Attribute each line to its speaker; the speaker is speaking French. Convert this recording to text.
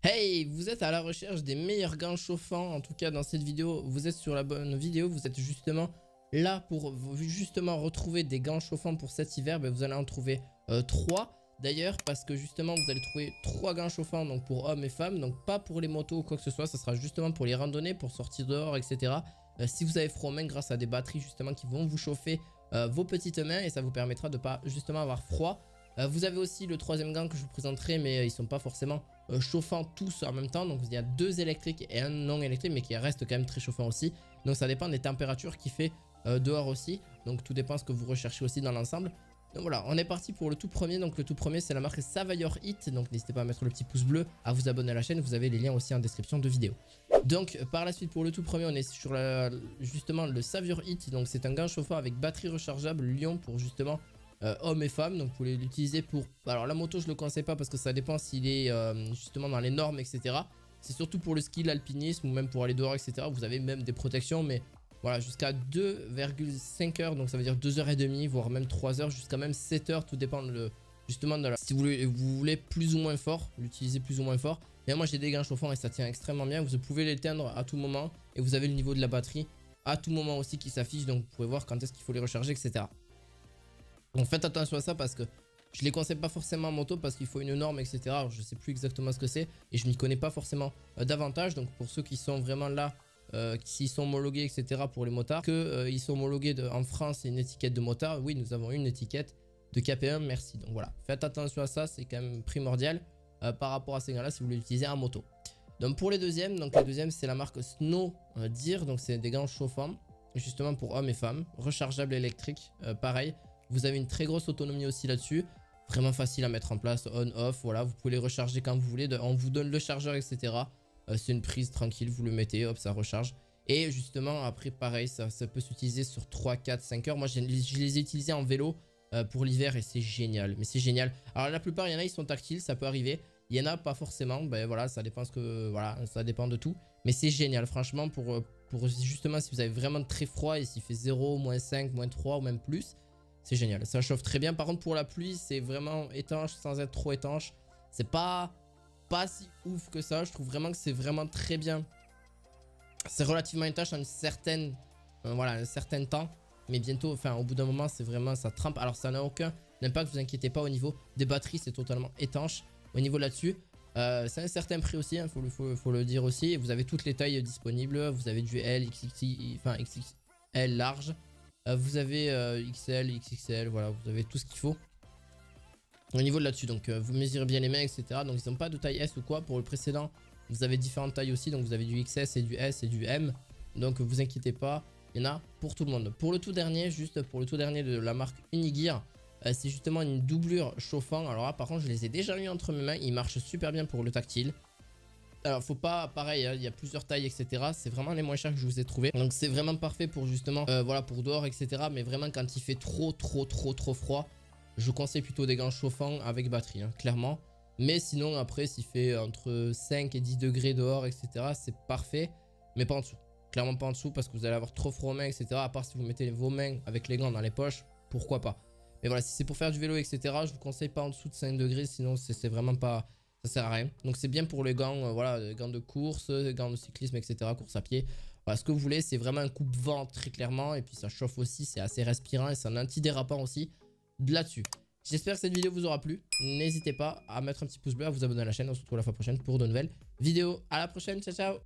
Speaker 1: Hey, vous êtes à la recherche des meilleurs gants chauffants. En tout cas, dans cette vidéo, vous êtes sur la bonne vidéo. Vous êtes justement là pour justement retrouver des gants chauffants pour cet hiver. Vous allez en trouver 3 d'ailleurs, parce que justement, vous allez trouver 3 gants chauffants donc pour hommes et femmes. Donc pas pour les motos ou quoi que ce soit. Ça sera justement pour les randonnées, pour sortir dehors, etc. Si vous avez froid aux mains, grâce à des batteries justement qui vont vous chauffer vos petites mains. Et ça vous permettra de pas justement avoir froid. Vous avez aussi le troisième gant que je vous présenterai, mais ils sont pas forcément chauffants tous en même temps. Donc il y a 2 électriques et un non électrique, mais qui reste quand même très chauffant aussi. Donc ça dépend des températures qu'il fait dehors aussi. Donc tout dépend ce que vous recherchez aussi dans l'ensemble. Donc voilà, on est parti pour le tout premier. Donc le tout premier, c'est la marque Savior Hit. Donc n'hésitez pas à mettre le petit pouce bleu, à vous abonner à la chaîne. Vous avez les liens aussi en description de vidéo. Donc par la suite, pour le tout premier, on est sur justement le Savior Hit. Donc c'est un gant chauffant avec batterie rechargeable Lion pour justement hommes et femmes. Donc vous pouvez l'utiliser pour... Alors la moto je le conseille pas parce que ça dépend s'il est justement dans les normes, etc. C'est surtout pour le ski, l'alpinisme ou même pour aller dehors, etc. Vous avez même des protections, mais voilà, jusqu'à 2,5 heures. Donc ça veut dire 2h30 voire même 3 heures, jusqu'à même 7 heures. Tout dépend justement de la... Si vous voulez plus ou moins fort, l'utiliser plus ou moins fort. Mais moi j'ai des gants chauffants et ça tient extrêmement bien. Vous pouvez l'éteindre à tout moment et vous avez le niveau de la batterie à tout moment aussi qui s'affiche. Donc vous pouvez voir quand est-ce qu'il faut les recharger, etc. Donc faites attention à ça parce que je les conseille pas forcément en moto parce qu'il faut une norme, etc. Alors, je sais plus exactement ce que c'est et je n'y connais pas forcément davantage. Donc pour ceux qui sont vraiment là, qui sont homologués, etc. pour les motards, ils sont homologués en France et une étiquette de motard. Oui, nous avons une étiquette de KP1, merci. Donc voilà, faites attention à ça, c'est quand même primordial par rapport à ces gants-là si vous voulez l'utiliser en moto. Donc pour les deuxièmes, c'est la marque Snow Deer. Donc c'est des gants chauffants justement pour hommes et femmes, rechargeables électriques, pareil. Vous avez une très grosse autonomie aussi là-dessus. Vraiment facile à mettre en place, on-off. Voilà, vous pouvez les recharger quand vous voulez. On vous donne le chargeur, etc. C'est une prise tranquille, vous le mettez, hop, ça recharge. Et justement, après, pareil, ça peut s'utiliser sur 3, 4, 5 heures. Moi, je les ai utilisés en vélo pour l'hiver et c'est génial. Mais c'est génial. Alors, la plupart, il y en a, ils sont tactiles, ça peut arriver. Il y en a pas forcément. Ben voilà, ça dépend voilà, ça dépend de tout. Mais c'est génial, franchement, pour justement, si vous avez vraiment très froid et s'il fait 0, -5, -3 ou même plus. C'est génial, ça chauffe très bien. Par contre pour la pluie c'est vraiment étanche sans être trop étanche. C'est pas si ouf que ça. Je trouve vraiment que c'est vraiment très bien. C'est relativement étanche à une certaine voilà, un certain temps. Mais bientôt, enfin au bout d'un moment c'est vraiment, ça trempe. Alors ça n'a aucun impact, vous inquiétez pas. Au niveau des batteries c'est totalement étanche. Au niveau là-dessus c'est un certain prix aussi, hein, faut le dire aussi. Et vous avez toutes les tailles disponibles. Vous avez du L, XXL, enfin XXL large. Vous avez XL, XXL, voilà, vous avez tout ce qu'il faut au niveau de là-dessus. Donc vous mesurez bien les mains, etc. Donc ils n'ont pas de taille S ou quoi. Pour le précédent, vous avez différentes tailles aussi. Donc vous avez du XS et du S et du M. Donc vous inquiétez pas, il y en a pour tout le monde. Pour le tout dernier, juste pour le tout dernier de la marque Unigear, c'est justement une doublure chauffant. Alors là par contre je les ai déjà eu entre mes mains. Ils marchent super bien pour le tactile. Alors faut pas, pareil, hein, il y a plusieurs tailles, etc. C'est vraiment les moins chers que je vous ai trouvé. Donc c'est vraiment parfait pour justement, voilà, pour dehors, etc. Mais vraiment quand il fait trop froid, je conseille plutôt des gants chauffants avec batterie, hein, clairement. Mais sinon après s'il fait entre 5 et 10 degrés dehors, etc. c'est parfait. Mais pas en dessous, clairement pas en dessous parce que vous allez avoir trop froid aux mains, etc. À part si vous mettez vos mains avec les gants dans les poches, pourquoi pas. Mais voilà, si c'est pour faire du vélo, etc. je vous conseille pas en dessous de 5 degrés, sinon c'est vraiment pas... Ça sert à rien. Donc c'est bien pour les gants, voilà, les gants de course, les gants de cyclisme, etc. Course à pied. Voilà, ce que vous voulez, c'est vraiment un coupe-vent très clairement. Et puis ça chauffe aussi, c'est assez respirant et c'est un antidérapant aussi là-dessus. J'espère que cette vidéo vous aura plu. N'hésitez pas à mettre un petit pouce bleu, à vous abonner à la chaîne. On se retrouve la fois prochaine pour de nouvelles vidéos. À la prochaine, ciao ciao.